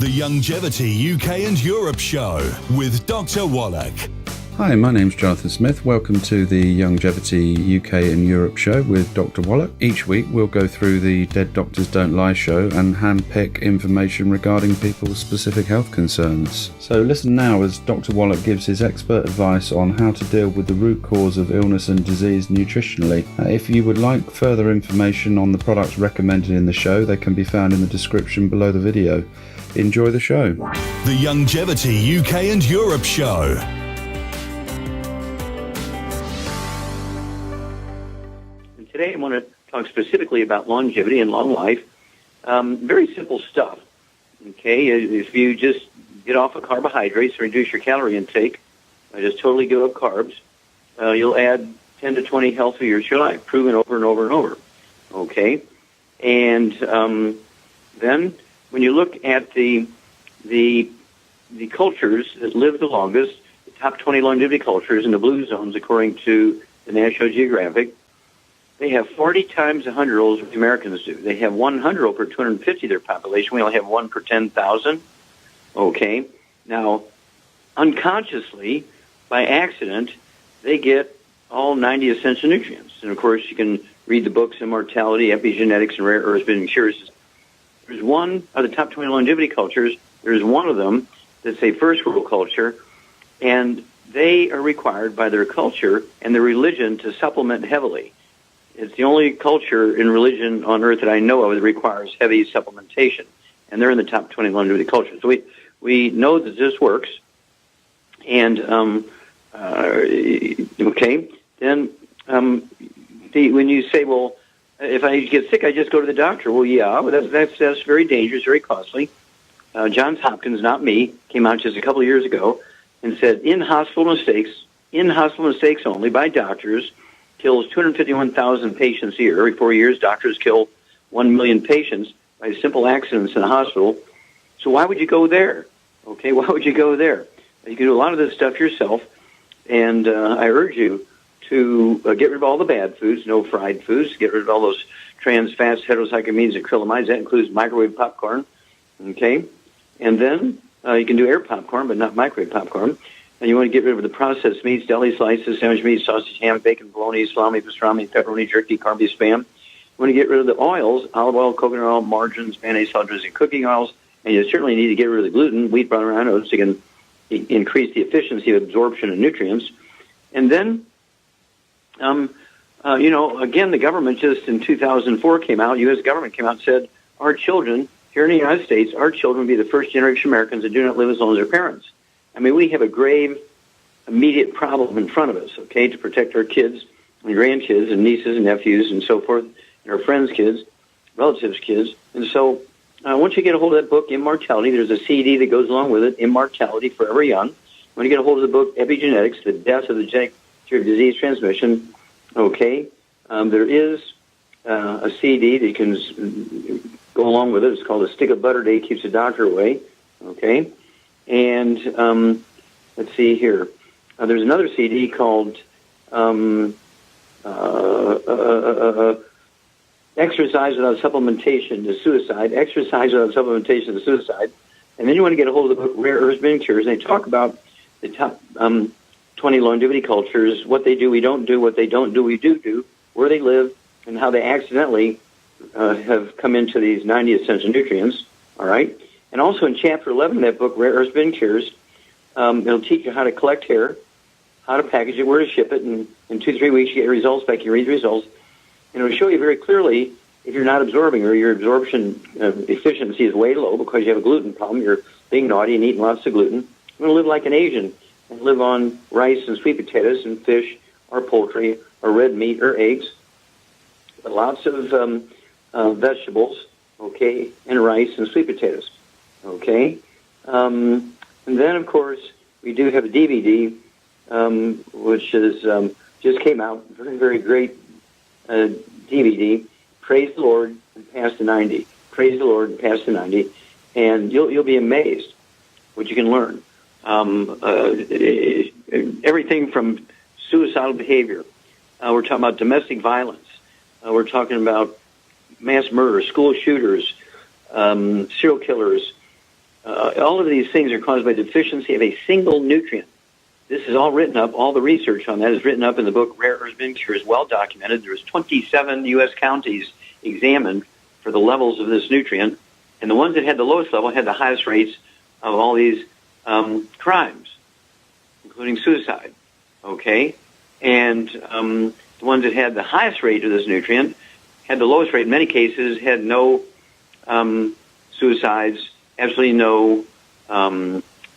The Youngevity UK and Europe Show with Dr. Wallach. Hi, my name's Jonathan Smith. Welcome to the Youngevity UK and Europe Show with Dr. Wallach. Each week we'll go through the Dead Doctors Don't Lie show and handpick information regarding people's specific health concerns. So listen now as Dr. Wallach gives his expert advice on how to deal with the root cause of illness and disease nutritionally. If you would like further information on the products recommended in the show, they can be found in the description below the video. Enjoy the show. The Youngevity UK and Europe Show. Today I want to talk specifically about longevity and long life. Very simple stuff. Okay, if you just get off of carbohydrates, reduce your calorie intake, just totally give up carbs, you'll add 10 to 20 healthy years to your life, proven over and over and over. Okay, and then when you look at the cultures that live the longest, the top 20 longevity cultures in the blue zones, according to the National Geographic, they have 40 times the 100-year-olds what the Americans do. They have 100 per 250 of their population. We only have 1 per 10,000. Okay. Now, unconsciously, by accident, they get all 90 essential nutrients. And, of course, you can read the books Immortality, Epigenetics, and Rare Earths Been Cures. There's one of the top 20 longevity cultures. There's one of them that's a first world culture, and they are required by their culture and their religion to supplement heavily. It's the only culture in religion on earth that I know of that requires heavy supplementation, and they're in the top 20 longevity cultures. So we know that this works, and okay, then when you say, well, if I get sick, I just go to the doctor. Well, yeah, that's very dangerous, very costly. Johns Hopkins, not me, came out just a couple of years ago and said in-hospital mistakes only by doctors, kills 251,000 patients a year. Every 4 years, doctors kill 1 million patients by simple accidents in the hospital. So why would you go there? Okay, why would you go there? You can do a lot of this stuff yourself, and I urge you to get rid of all the bad foods, no fried foods, get rid of all those trans fats, heterocyclamines, acrylamides. That includes microwave popcorn, okay? And then you can do air popcorn, but not microwave popcorn. And you want to get rid of the processed meats, deli slices, sandwich meat, sausage, ham, bacon, bologna, salami, pastrami, pepperoni, jerky, carby, spam. You want to get rid of the oils, olive oil, coconut oil, margarines, mayonnaise, salt, dressing, cooking oils. And you certainly need to get rid of the gluten, wheat, brown, and oats, so you can increase the efficiency of absorption of nutrients. And then, again, the government just in 2004 came out, U.S. government came out and said, our children, here in the United States, our children will be the first generation Americans that do not live as long as their parents. I mean, we have a grave, immediate problem in front of us, okay, to protect our kids and grandkids and nieces and nephews and so forth, and our friends' kids, relatives' kids. And so once you get a hold of that book, Immortality, there's a CD that goes along with it, Immortality, Forever Young. When you get a hold of the book, Epigenetics, The Death of the Genetic Disease Transmission, okay, there is a CD that you can go along with it. It's called A Stick of Butter Day Keeps the Doctor Away, okay? And let's see here. There's another CD called Exercise Without Supplementation to Suicide, Exercise Without Supplementation to Suicide. And then you want to get a hold of the book Rare Earths Been Cures. And they talk about the top 20 longevity cultures, what they do, we don't do, what they don't do, we do, where they live, and how they accidentally have come into these 90 essential nutrients, all right? And also in Chapter 11 of that book, Rare Earths Been Cures, it'll teach you how to collect hair, how to package it, where to ship it, and in 2-3 weeks you get results back, you read the results, and it'll show you very clearly if you're not absorbing or your absorption efficiency is way low because you have a gluten problem, you're being naughty and eating lots of gluten, you're going to live like an Asian and live on rice and sweet potatoes and fish or poultry or red meat or eggs, but lots of vegetables, okay, and rice and sweet potatoes. Okay, and then of course we do have a DVD, which is just came out, very very great DVD. Praise the Lord and Pass the 90. Praise the Lord and Pass the 90, and you'll be amazed what you can learn. Everything from suicidal behavior. We're talking about domestic violence. We're talking about mass murder, school shooters, serial killers, All of these things are caused by deficiency of a single nutrient. This is all written up. All the research on that is written up in the book Rare Earth Cures, well documented. There was 27 U.S. counties examined for the levels of this nutrient, and the ones that had the lowest level had the highest rates of all these crimes, including suicide. Okay, and the ones that had the highest rate of this nutrient had the lowest rate. In many cases, had no suicides, absolutely no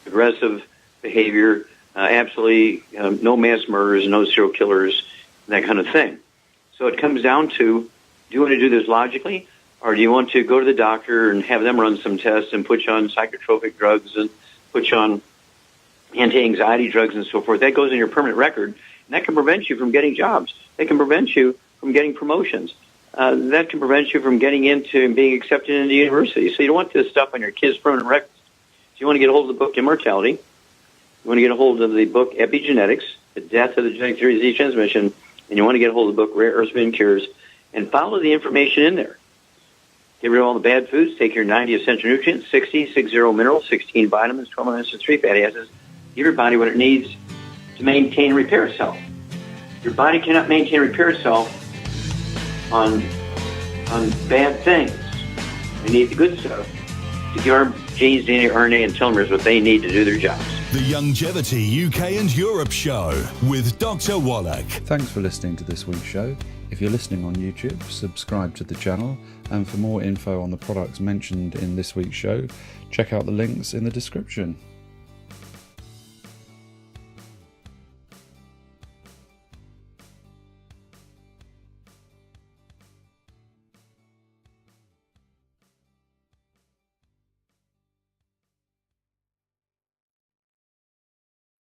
aggressive behavior, absolutely no mass murders, no serial killers, that kind of thing. So it comes down to, do you want to do this logically, or do you want to go to the doctor and have them run some tests and put you on psychotropic drugs and put you on anti-anxiety drugs and so forth? That goes in your permanent record, and that can prevent you from getting jobs. That can prevent you from getting promotions. That can prevent you from getting into and being accepted into university. So you don't want this stuff on your kids' permanent records. So you want to get a hold of the book Immortality. You want to get a hold of the book Epigenetics, The Death of the Genetic Theory of Disease Transmission, and you want to get a hold of the book Rare Earth Cures, and follow the information in there. Get rid of all the bad foods. Take your 90 essential nutrients, 60 minerals, 16 vitamins, 12 amino acids, 3 fatty acids. Give your body what it needs to maintain and repair itself. Your body cannot maintain and repair itself on bad things. We need the good stuff to give our genes, DNA, RNA, and telomeres what they need to do their jobs. The Youngevity UK and Europe Show with Dr. Wallach. Thanks for listening to this week's show. If you're listening on YouTube, subscribe to the channel, and for more info on the products mentioned in this week's show, check out the links in the description.